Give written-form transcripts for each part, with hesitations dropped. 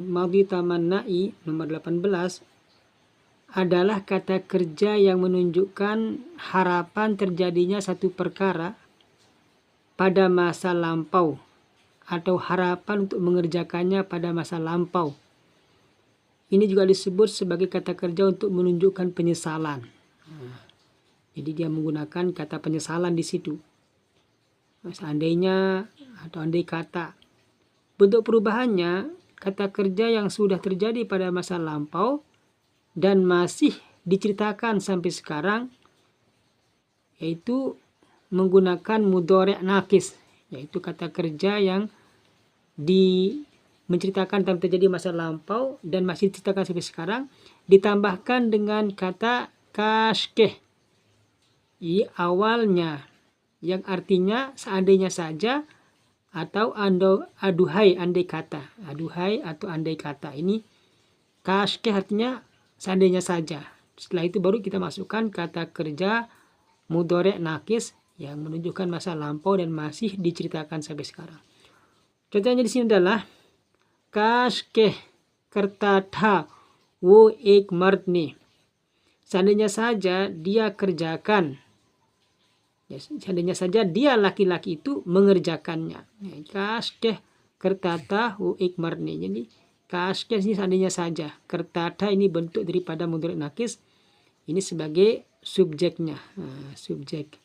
Madhi tamannai nomor 18 adalah kata kerja yang menunjukkan harapan terjadinya satu perkara pada masa lampau atau harapan untuk mengerjakannya pada masa lampau. Ini juga disebut sebagai kata kerja untuk menunjukkan penyesalan. Jadi dia menggunakan kata penyesalan di situ. Seandainya atau andai kata. Bentuk perubahannya, kata kerja yang sudah terjadi pada masa lampau dan masih diceritakan sampai sekarang, yaitu menggunakan mudhari' nakis, yaitu kata kerja yang menceritakan tentang terjadi masa lampau dan masih diceritakan sampai sekarang, ditambahkan dengan kata kashkeh di awalnya, yang artinya seandainya saja atau aduhai andai kata. Aduhai atau andai kata. Ini kashkeh artinya seandainya saja. Setelah itu baru kita masukkan kata kerja mudhari' nakis yang menunjukkan masa lampau dan masih diceritakan sampai sekarang. Contohnya di sini adalah kashkeh kertatha wo ek mard ne. Seandainya saja dia kerjakan. Ya, seandainya saja dia laki-laki itu mengerjakannya. Kashkeh kertatha wo ek mard ne. Jadi kashkeh ini seandainya saja. Kertatha ini bentuk daripada mudhari' nakis. Ini sebagai subjeknya. Subjek.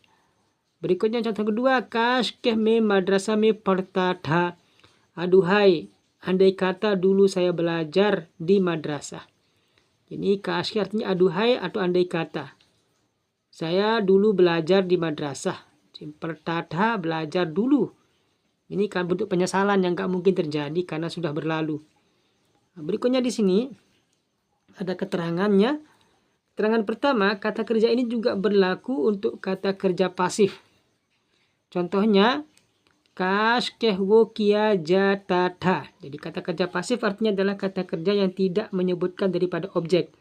Berikutnya contoh kedua, kashkeh me madrasah me padhta tha. Aduhai, andai kata dulu saya belajar di madrasah. Jadi kashkeh artinya aduhai atau andai kata. Saya dulu belajar di madrasah. Padhta tha, belajar dulu. Ini kan bentuk penyesalan yang gak mungkin terjadi karena sudah berlalu. Berikutnya di sini ada keterangannya. Keterangan pertama, kata kerja ini juga berlaku untuk kata kerja pasif. Contohnya, kashkeh wo kia jatata. Jadi kata kerja pasif artinya adalah kata kerja yang tidak menyebutkan daripada objek.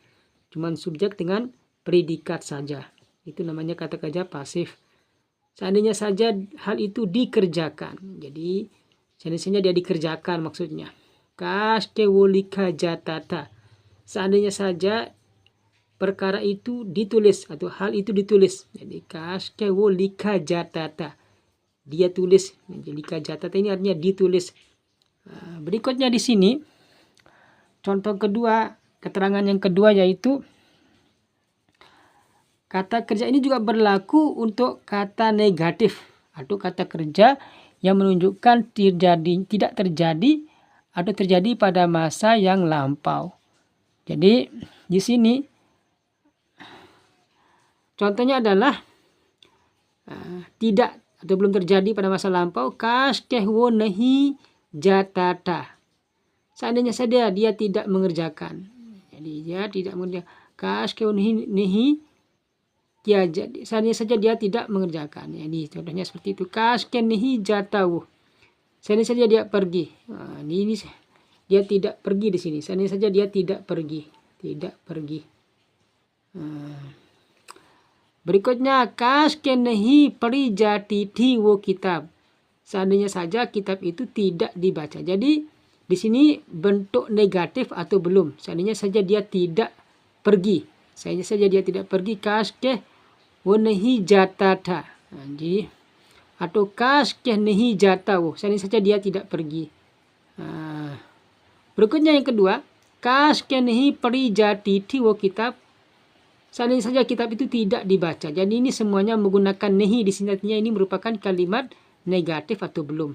Cuman subjek dengan predikat saja. Itu namanya kata kerja pasif. Seandainya saja hal itu dikerjakan. Jadi seandainya dia dikerjakan maksudnya. Kashkeh wo lika jatata. Seandainya saja perkara itu ditulis atau hal itu ditulis. Jadi kashkeh wo lika jatata. Dia tulis. Jadi lika jatata ini artinya ditulis. Berikutnya di sini contoh kedua, keterangan yang kedua yaitu kata kerja ini juga berlaku untuk kata negatif atau kata kerja yang menunjukkan tidak terjadi atau terjadi pada masa yang lampau. Jadi di sini contohnya adalah tidak atau belum terjadi pada masa lampau. Kashkeh wo nahi jatata. Seandainya saja dia tidak mengerjakan. Jadi dia tidak mengerjakan. Kashkeh wo nahi ya, seandainya saja dia tidak mengerjakan. Ini contohnya seperti itu. Kashkeh nahi jatawu. Seandainya saja dia pergi. Ini dia tidak pergi di sini. Seandainya saja dia tidak pergi. Tidak pergi. Berikutnya, kashkeh nahi pari jati thi wo kitab. Seandainya saja kitab itu tidak dibaca. Jadi di sini bentuk negatif atau belum. Seandainya saja dia tidak pergi. Seandainya saja dia tidak pergi. Kashkeh wo nahi jatata. Jadi atau kashkeh nahi jatawu. Seandainya saja dia tidak pergi. Berikutnya yang kedua, kashkeh nahi pari jati thi wo kitab. Seandainya saja kitab itu tidak dibaca. Jadi ini semuanya menggunakan nahi. Di sini artinya ini merupakan kalimat negatif atau belum.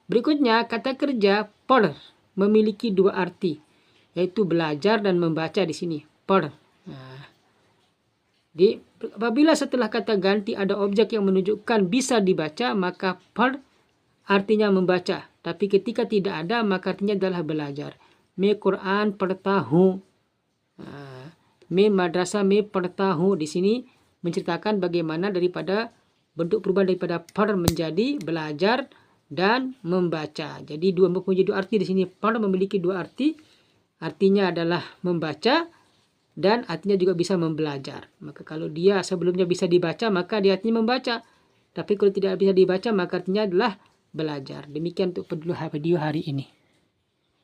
Berikutnya kata kerja per memiliki dua arti, yaitu belajar dan membaca di sini. Per. Apabila setelah kata ganti ada objek yang menunjukkan bisa dibaca, maka per artinya membaca. Tapi ketika tidak ada, maka artinya adalah belajar. Me Quran padhta hu. Me madrasah me padhta hu. Di sini menceritakan bagaimana daripada bentuk perubahan daripada per menjadi belajar dan membaca. Jadi mempunyai dua arti di sini. Per memiliki dua arti. Artinya adalah membaca dan artinya juga bisa membelajar. Maka kalau dia sebelumnya bisa dibaca, maka dia artinya membaca. Tapi kalau tidak bisa dibaca, maka artinya adalah belajar. Demikian untuk video hari ini.